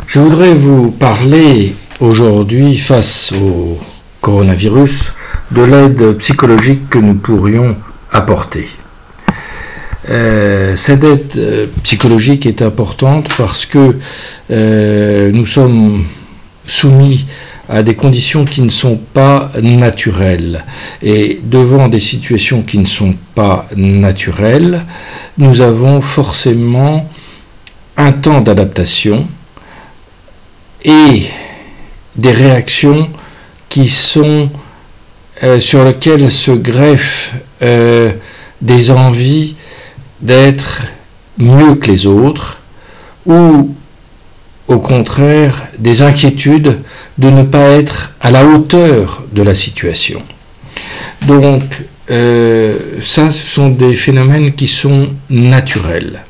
Je voudrais vous parler aujourd'hui, face au coronavirus, de l'aide psychologique que nous pourrions apporter. Cette aide psychologique est importante parce que nous sommes soumis à des conditions qui ne sont pas naturelles. Et devant des situations qui ne sont pas naturelles, nous avons forcément un temps d'adaptation et des réactions qui sont sur lesquelles se greffent des envies d'être mieux que les autres, ou au contraire des inquiétudes de ne pas être à la hauteur de la situation. Donc ça, ce sont des phénomènes qui sont naturels.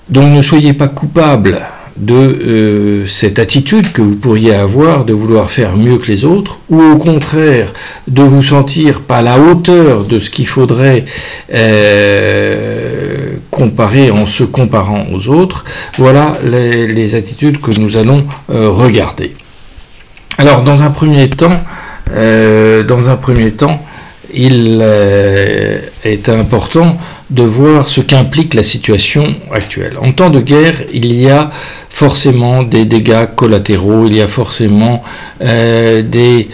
Donc ne soyez pas coupables de cette attitude que vous pourriez avoir de vouloir faire mieux que les autres, ou au contraire de vous sentir pas à la hauteur de ce qu'il faudrait comparer en se comparant aux autres. Voilà les attitudes que nous allons regarder. Alors dans un premier temps, il est important de voir ce qu'implique la situation actuelle. En temps de guerre, il y a forcément des dégâts collatéraux, il y a forcément des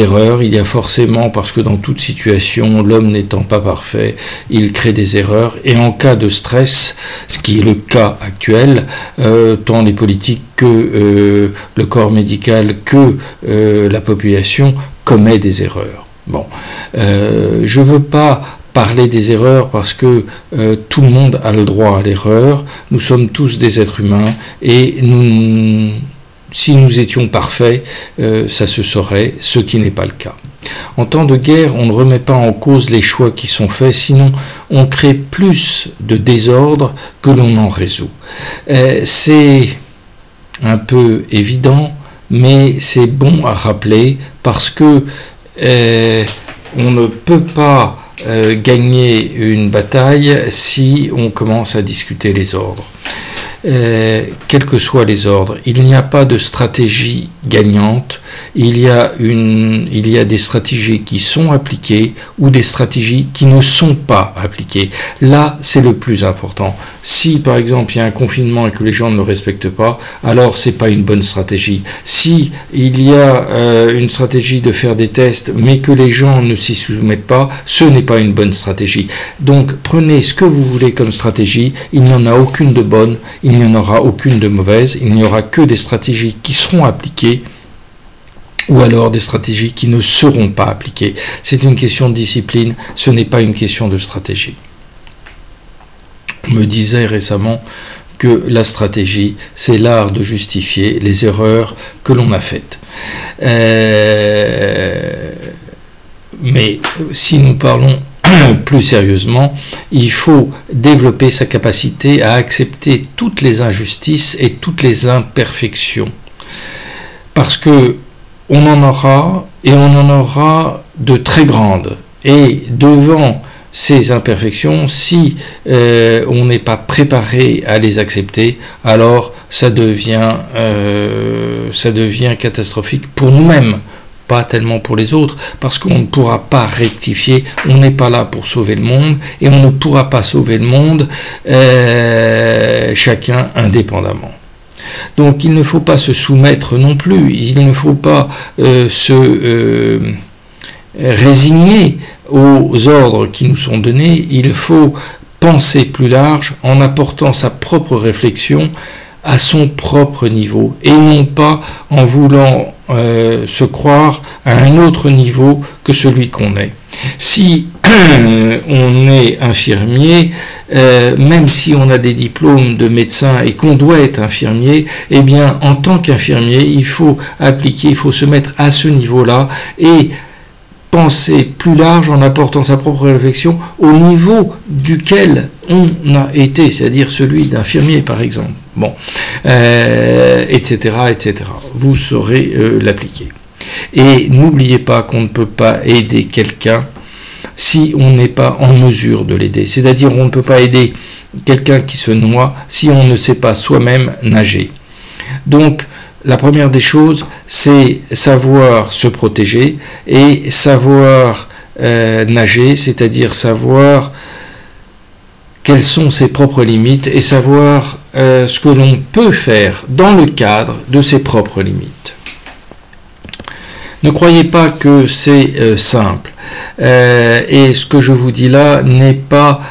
erreurs, il y a forcément, parce que dans toute situation, l'homme n'étant pas parfait, il crée des erreurs, et en cas de stress, ce qui est le cas actuel, tant les politiques que le corps médical que la population commet des erreurs. Bon, je ne veux pas parler des erreurs parce que tout le monde a le droit à l'erreur, nous sommes tous des êtres humains, et si nous étions parfaits, ça se saurait, ce qui n'est pas le cas. En temps de guerre, on ne remet pas en cause les choix qui sont faits, sinon on crée plus de désordre que l'on n'en résout. C'est un peu évident, mais c'est bon à rappeler parce que on ne peut pas gagner une bataille si on commence à discuter les ordres. Quels que soient les ordres, il n'y a pas de stratégie gagnante, il y a des stratégies qui sont appliquées ou des stratégies qui ne sont pas appliquées. Là, c'est le plus important. Si, par exemple, il y a un confinement et que les gens ne le respectent pas, alors c'est pas une bonne stratégie. Si il y a une stratégie de faire des tests, mais que les gens ne s'y soumettent pas, ce n'est pas une bonne stratégie. Donc, prenez ce que vous voulez comme stratégie, il n'y en a aucune de bonne, il n'y en aura aucune de mauvaise, il n'y aura que des stratégies qui seront appliquées, ou alors des stratégies qui ne seront pas appliquées. C'est une question de discipline, ce n'est pas une question de stratégie. On me disait récemment que la stratégie, c'est l'art de justifier les erreurs que l'on a faites. Mais si nous parlons plus sérieusement, il faut développer sa capacité à accepter toutes les injustices et toutes les imperfections. Parce que on en aura, et on en aura de très grandes. Et devant ces imperfections, si on n'est pas préparé à les accepter, alors ça devient catastrophique pour nous-mêmes, pas tellement pour les autres, parce qu'on ne pourra pas rectifier, on n'est pas là pour sauver le monde, et on ne pourra pas sauver le monde chacun indépendamment. Donc il ne faut pas se soumettre non plus, il ne faut pas se résigner aux ordres qui nous sont donnés, il faut penser plus large en apportant sa propre réflexion à son propre niveau, et non pas en voulant se croire à un autre niveau que celui qu'on est. Si on est infirmier, même si on a des diplômes de médecin et qu'on doit être infirmier, eh bien, en tant qu'infirmier, il faut appliquer, il faut se mettre à ce niveau-là et penser plus large en apportant sa propre réflexion au niveau duquel on a été, c'est-à-dire celui d'infirmier par exemple, bon, etc., etc. Vous saurez l'appliquer. Et n'oubliez pas qu'on ne peut pas aider quelqu'un si on n'est pas en mesure de l'aider. C'est-à-dire on ne peut pas aider quelqu'un qui se noie si on ne sait pas soi-même nager. Donc, la première des choses, c'est savoir se protéger et savoir nager, c'est-à-dire savoir quelles sont ses propres limites et savoir ce que l'on peut faire dans le cadre de ses propres limites. Ne croyez pas que c'est simple. Et ce que je vous dis là n'est pas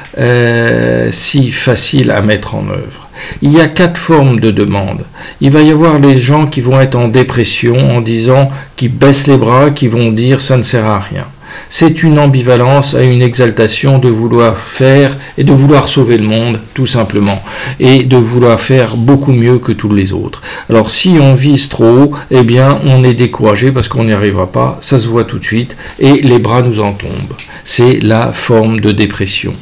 si facile à mettre en œuvre. Il y a 4 formes de demande. Il va y avoir les gens qui vont être en dépression en disant, qui baissent les bras, qui vont dire ça ne sert à rien. C'est une ambivalence à une exaltation de vouloir faire et de vouloir sauver le monde, tout simplement, et de vouloir faire beaucoup mieux que tous les autres. Alors si on vise trop haut, eh bien on est découragé parce qu'on n'y arrivera pas, ça se voit tout de suite, et les bras nous en tombent. C'est la forme de dépression.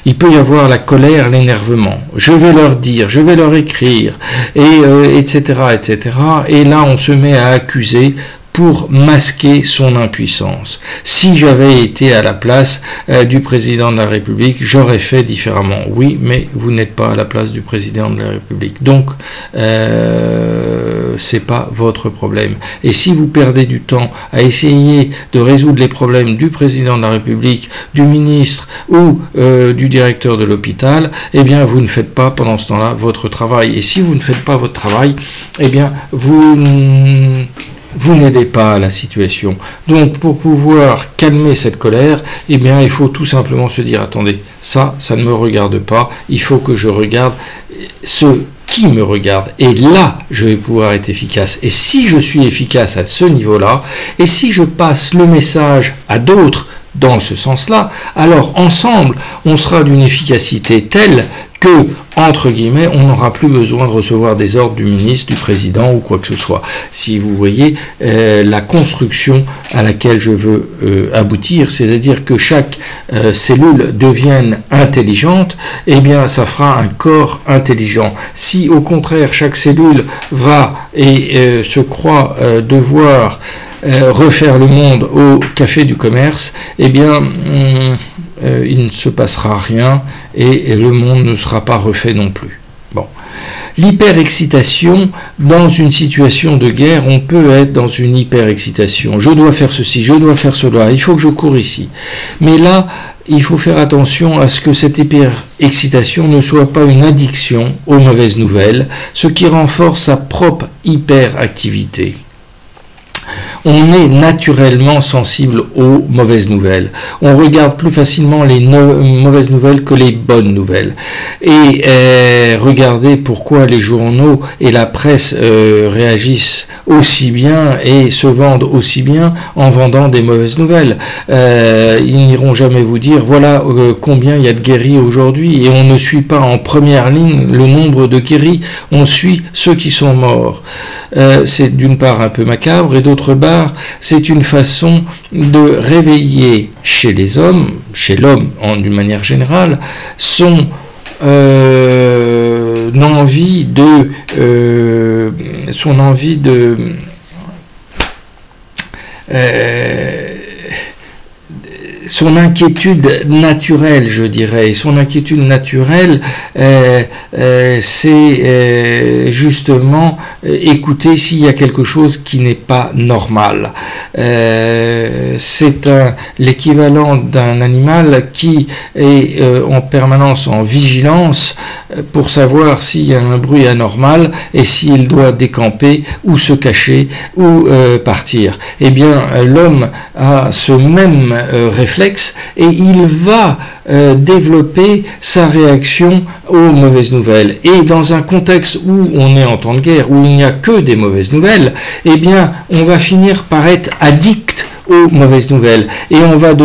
Il peut y avoir la colère, l'énervement. Je vais leur dire, je vais leur écrire, et etc., etc. Et là, on se met à accuser pour masquer son impuissance. Si j'avais été à la place du président de la République, j'aurais fait différemment. Oui, mais vous n'êtes pas à la place du président de la République. Donc, c'est pas votre problème. Et si vous perdez du temps à essayer de résoudre les problèmes du président de la République, du ministre ou du directeur de l'hôpital, eh bien, vous ne faites pas pendant ce temps-là votre travail. Et si vous ne faites pas votre travail, eh bien, vous n'aidez pas à la situation. Donc, pour pouvoir calmer cette colère, eh bien, il faut tout simplement se dire, attendez, ça ne me regarde pas, il faut que je regarde ce qui me regarde. Et là, je vais pouvoir être efficace. Et si je suis efficace à ce niveau-là, et si je passe le message à d'autres dans ce sens-là, alors ensemble, on sera d'une efficacité telle que, entre guillemets, on n'aura plus besoin de recevoir des ordres du ministre, du président ou quoi que ce soit. Si vous voyez la construction à laquelle je veux aboutir, c'est-à-dire que chaque cellule devienne intelligente, eh bien, ça fera un corps intelligent. Si, au contraire, chaque cellule va et se croit devoir refaire le monde au café du commerce, eh bien, il ne se passera rien et le monde ne sera pas refait non plus. Bon. L'hyperexcitation, dans une situation de guerre, on peut être dans une hyperexcitation. Je dois faire ceci, je dois faire cela, il faut que je cours ici. Mais là, il faut faire attention à ce que cette hyperexcitation ne soit pas une addiction aux mauvaises nouvelles, ce qui renforce sa propre hyperactivité. On est naturellement sensible aux mauvaises nouvelles. On regarde plus facilement les mauvaises nouvelles que les bonnes nouvelles. Et regardez pourquoi les journaux et la presse réagissent aussi bien et se vendent aussi bien en vendant des mauvaises nouvelles. Ils n'iront jamais vous dire voilà combien il y a de guéris aujourd'hui, et on ne suit pas en première ligne le nombre de guéris, on suit ceux qui sont morts. C'est d'une part un peu macabre, et d'autre part c'est une façon de réveiller chez les hommes, chez l'homme d'une manière générale, son envie son inquiétude naturelle, je dirais. Son inquiétude naturelle, c'est justement écouter s'il y a quelque chose qui n'est pas normal. C'est l'équivalent d'un animal qui est en permanence en vigilance pour savoir s'il y a un bruit anormal et s'il doit décamper ou se cacher ou partir. Eh bien, l'homme a ce même réflexe et il va développer sa réaction aux mauvaises nouvelles. Et dans un contexte où on est en temps de guerre, où il n'y a que des mauvaises nouvelles, eh bien, on va finir par être addict aux mauvaises nouvelles, et on va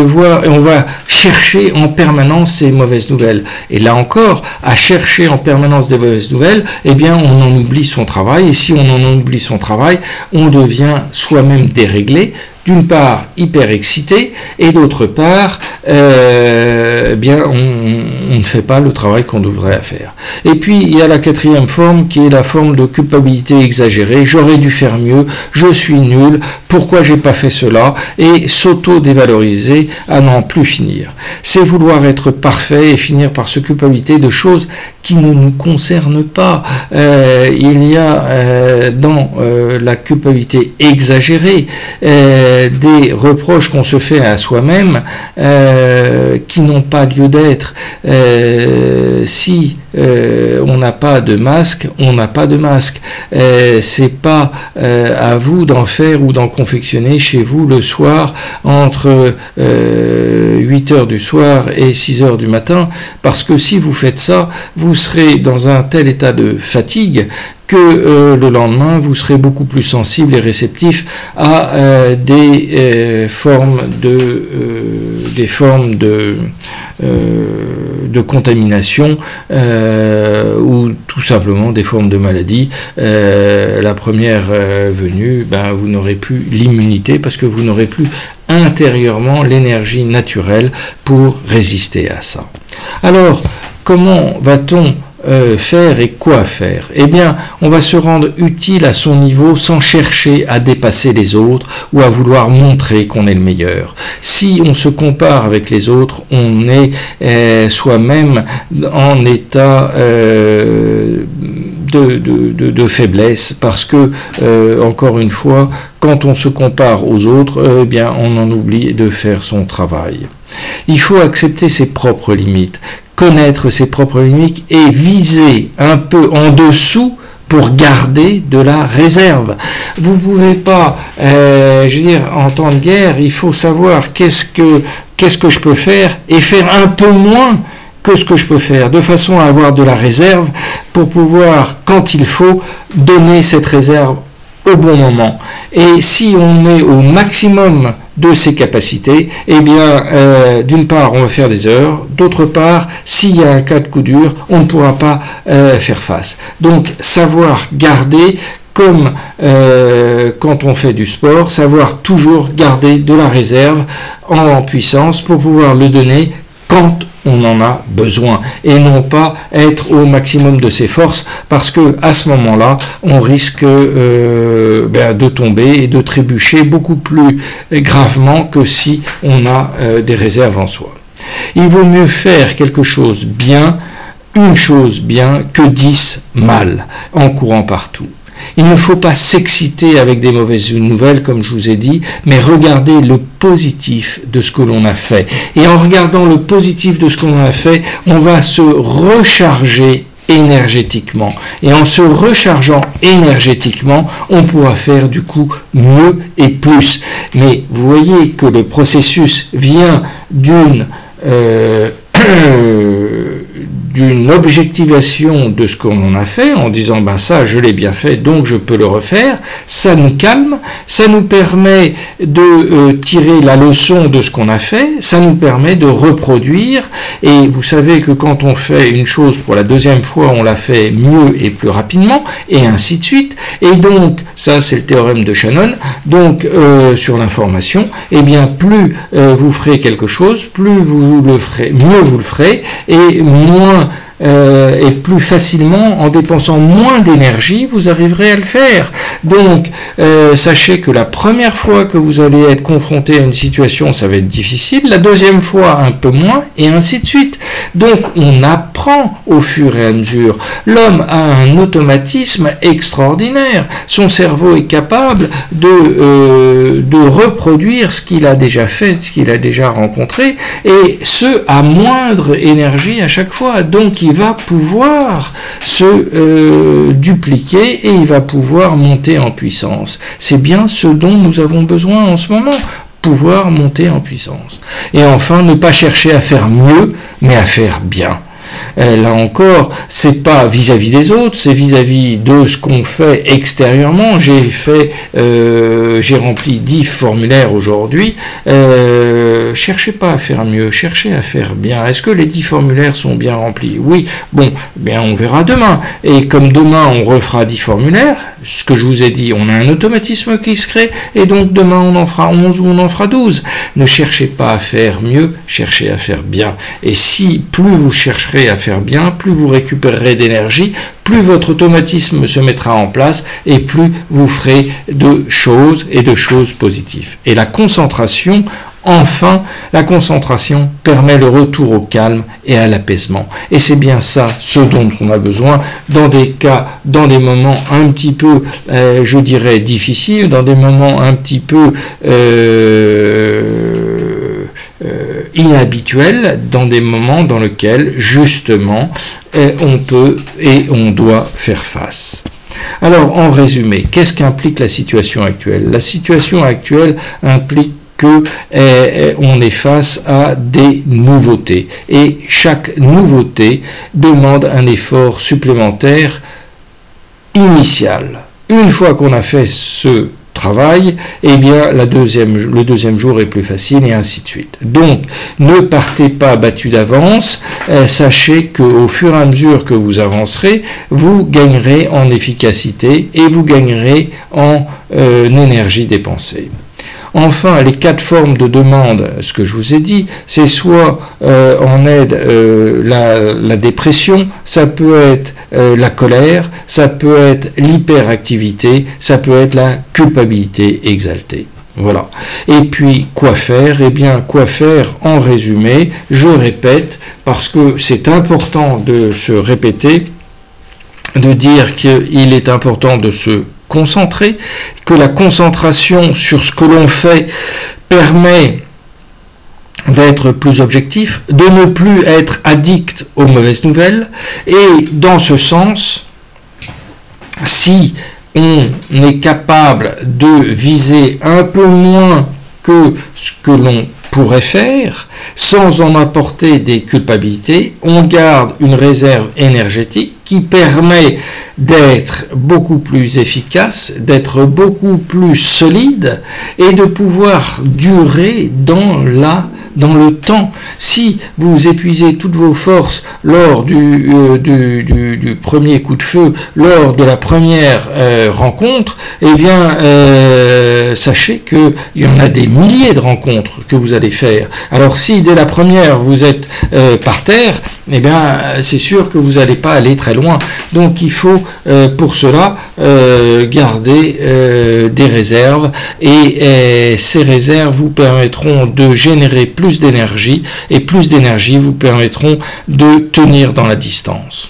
chercher en permanence ces mauvaises nouvelles. Et là encore, à chercher en permanence des mauvaises nouvelles, eh bien, on en oublie son travail, et si on en oublie son travail, on devient soi-même déréglé, d'une part hyper excité et d'autre part bien on ne fait pas le travail qu'on devrait faire. Et puis il y a la quatrième forme qui est la forme de culpabilité exagérée. J'aurais dû faire mieux, je suis nul, pourquoi j'ai pas fait cela, et s'auto-dévaloriser à n'en plus finir. C'est vouloir être parfait et finir par se culpabiliser de choses qui ne nous concernent pas. Il y a dans la culpabilité exagérée des reproches qu'on se fait à soi-même qui n'ont pas lieu d'être. Si on n'a pas de masque, on n'a pas de masque. C'est pas à vous d'en faire ou d'en confectionner chez vous le soir entre 8h du soir et 6h du matin, parce que si vous faites ça, vous serez dans un tel état de fatigue que le lendemain, vous serez beaucoup plus sensible et réceptif à des formes de contamination ou tout simplement des formes de maladie. La première venue, vous n'aurez plus l'immunité parce que vous n'aurez plus intérieurement l'énergie naturelle pour résister à ça. Alors, comment va-t-on faire et quoi faire? Eh bien, on va se rendre utile à son niveau sans chercher à dépasser les autres ou à vouloir montrer qu'on est le meilleur. Si on se compare avec les autres, on est soi-même en état de faiblesse parce que, encore une fois, quand on se compare aux autres, eh bien, on en oublie de faire son travail. Il faut accepter ses propres limites, connaître ses propres limites et viser un peu en dessous pour garder de la réserve. Vous ne pouvez pas, en temps de guerre, il faut savoir qu'est-ce que je peux faire et faire un peu moins que ce que je peux faire, de façon à avoir de la réserve pour pouvoir, quand il faut, donner cette réserve au bon moment. Et si on est au maximum de ses capacités, eh bien, d'une part, on va faire des heures, d'autre part, s'il y a un cas de coup dur, on ne pourra pas faire face. Donc, savoir garder, comme quand on fait du sport, savoir toujours garder de la réserve en puissance pour pouvoir le donner quand on en a besoin et non pas être au maximum de ses forces parce que à ce moment-là on risque de tomber et de trébucher beaucoup plus gravement que si on a des réserves en soi. Il vaut mieux faire quelque chose bien, une chose bien, que 10 mal en courant partout. Il ne faut pas s'exciter avec des mauvaises nouvelles, comme je vous ai dit, mais regarder le positif de ce que l'on a fait. Et en regardant le positif de ce qu'on a fait, on va se recharger énergétiquement. Et en se rechargeant énergétiquement, on pourra faire du coup mieux et plus. Mais vous voyez que le processus vient d'une objectivation de ce qu'on a fait, en disant ça je l'ai bien fait, donc je peux le refaire. Ça nous calme, ça nous permet de tirer la leçon de ce qu'on a fait, ça nous permet de reproduire, et vous savez que quand on fait une chose pour la deuxième fois, on la fait mieux et plus rapidement, et ainsi de suite. Et donc, ça c'est le théorème de Shannon, donc sur l'information, et bien plus vous ferez quelque chose, plus vous le ferez, mieux vous le ferez, et moins et plus facilement, en dépensant moins d'énergie, vous arriverez à le faire. Donc, sachez que la première fois que vous allez être confronté à une situation, ça va être difficile, la deuxième fois un peu moins, et ainsi de suite. Donc, on apprend au fur et à mesure. L'homme a un automatisme extraordinaire. Son cerveau est capable de reproduire ce qu'il a déjà fait, ce qu'il a déjà rencontré, et ce, à moindre énergie à chaque fois. Donc, il va pouvoir se dupliquer et il va pouvoir monter en puissance. C'est bien ce dont nous avons besoin en ce moment, pouvoir monter en puissance. Et enfin, ne pas chercher à faire mieux, mais à faire bien. Là encore, c'est pas vis-à-vis des autres, c'est vis-à-vis de ce qu'on fait extérieurement. J'ai rempli 10 formulaires aujourd'hui. Cherchez pas à faire mieux, cherchez à faire bien. Est-ce que les 10 formulaires sont bien remplis? Oui. Bon, bien on verra demain. Et comme demain on refera 10 formulaires, ce que je vous ai dit, on a un automatisme qui se crée, et donc demain on en fera 11 ou on en fera 12. Ne cherchez pas à faire mieux, cherchez à faire bien. Et si plus vous chercherez à faire bien, plus vous récupérerez d'énergie, plus votre automatisme se mettra en place, et plus vous ferez de choses et de choses positives. Et la concentration, enfin, la concentration permet le retour au calme et à l'apaisement. Et c'est bien ça ce dont on a besoin dans des cas, dans des moments un petit peu, je dirais, difficiles, dans des moments un petit peu inhabituels, dans des moments dans lesquels, justement, on peut et on doit faire face. Alors, en résumé, qu'est-ce qu'implique la situation actuelle? La situation actuelle implique que on est face à des nouveautés. Et chaque nouveauté demande un effort supplémentaire initial. Une fois qu'on a fait ce travail, eh bien le deuxième jour est plus facile, et ainsi de suite. Donc, ne partez pas battu d'avance, sachez qu'au fur et à mesure que vous avancerez, vous gagnerez en efficacité et vous gagnerez en énergie dépensée. Enfin, les 4 formes de demande, ce que je vous ai dit, c'est soit en aide la dépression, ça peut être la colère, ça peut être l'hyperactivité, ça peut être la culpabilité exaltée. Voilà. Et puis, quoi faire? Eh bien, quoi faire en résumé? Je répète, parce que c'est important de se répéter, de dire qu'il est important de se concentrer, que la concentration sur ce que l'on fait permet d'être plus objectif, de ne plus être addict aux mauvaises nouvelles, et dans ce sens, si on est capable de viser un peu moins que ce que l'on pourrait faire, sans en apporter des culpabilités, on garde une réserve énergétique qui permet d'être beaucoup plus efficace, d'être beaucoup plus solide et de pouvoir durer dans le temps. Si vous épuisez toutes vos forces lors du premier coup de feu, lors de la première rencontre, eh bien, sachez qu'il y en a des milliers de rencontres que vous allez faire. Alors si dès la première vous êtes par terre, eh bien, c'est sûr que vous n'allez pas aller très loin. Donc il faut pour cela garder des réserves, et ces réserves vous permettront de générer plus d'énergie, et plus d'énergie vous permettront de tenir dans la distance.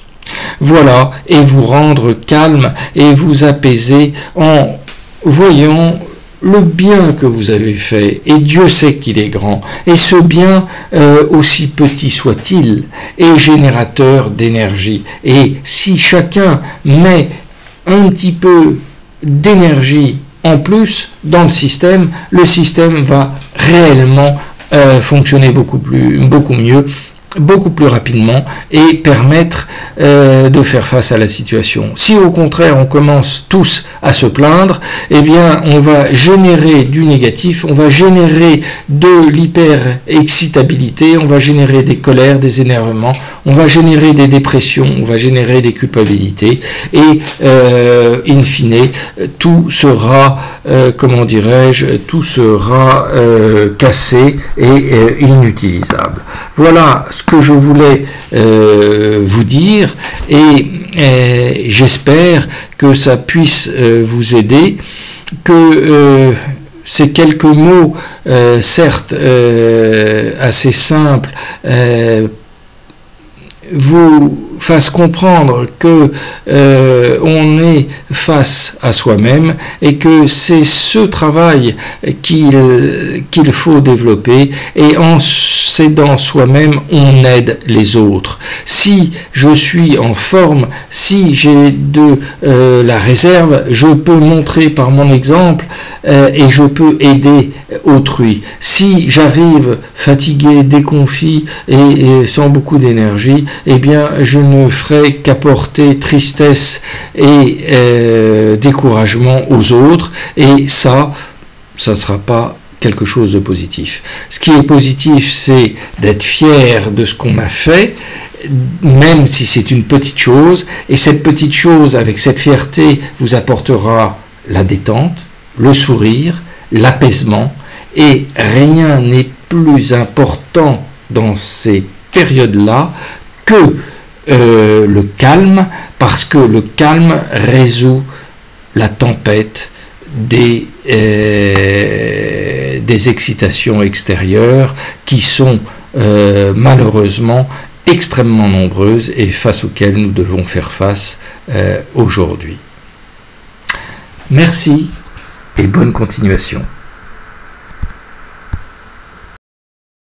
Voilà, et vous rendre calme et vous apaiser en voyant le bien que vous avez fait, et Dieu sait qu'il est grand, et ce bien, aussi petit soit-il, est générateur d'énergie. Et si chacun met un petit peu d'énergie en plus dans le système va réellement fonctionner beaucoup mieux, beaucoup plus rapidement, et permettre de faire face à la situation. Si au contraire on commence tous à se plaindre, eh bien on va générer du négatif, on va générer de l'hyper-excitabilité, on va générer des colères, des énervements, on va générer des dépressions, on va générer des culpabilités, et in fine tout sera, tout sera cassé et inutilisable. Voilà ce que je voulais vous dire, et j'espère que ça puisse vous aider, que ces quelques mots, certes assez simples, vous fasse comprendre que on est face à soi-même, et que c'est ce travail qu'il faut développer, et en s'aidant soi-même on aide les autres. Si je suis en forme, si j'ai de la réserve, je peux montrer par mon exemple et je peux aider autrui. Si j'arrive fatigué, déconfit et sans beaucoup d'énergie, eh bien, je ne ferai qu'apporter tristesse et découragement aux autres, et ça ne sera pas quelque chose de positif. Ce qui est positif, c'est d'être fier de ce qu'on m'a fait, même si c'est une petite chose, et cette petite chose, avec cette fierté, vous apportera la détente, le sourire, l'apaisement, et rien n'est plus important dans ces périodes-là que le calme, parce que le calme résout la tempête des excitations extérieures qui sont malheureusement extrêmement nombreuses et face auxquelles nous devons faire face aujourd'hui. Merci et bonne continuation.